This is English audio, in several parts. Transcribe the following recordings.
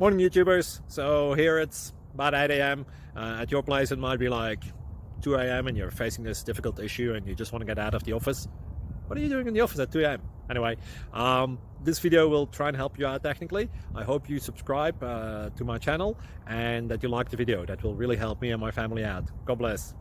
Morning YouTubers. So here it's about 8 a.m. At your place it might be like 2 a.m. and you're facing this difficult issue and you just want to get out of the office. What are you doing in the office at 2 a.m.? Anyway, this video will try and help you out technically. I hope you subscribe to my channel and that you like the video. That will really help me and my family out. God bless.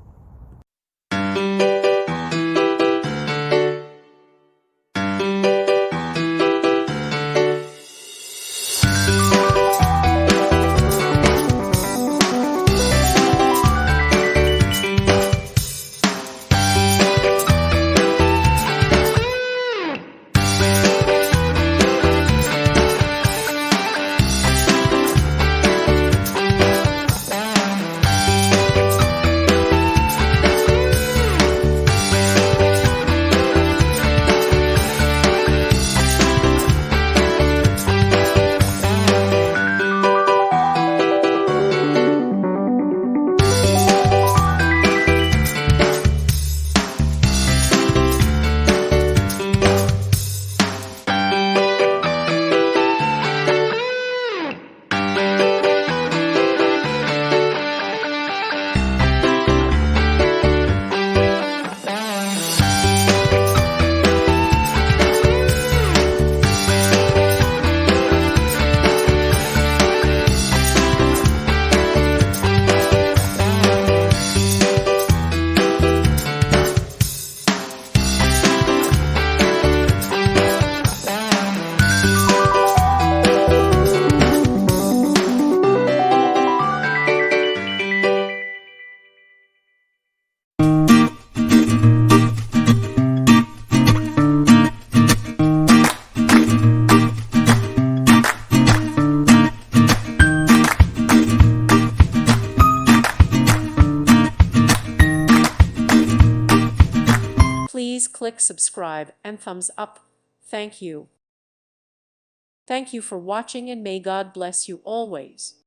Please click subscribe and thumbs up. Thank you. Thank you for watching and may God bless you always.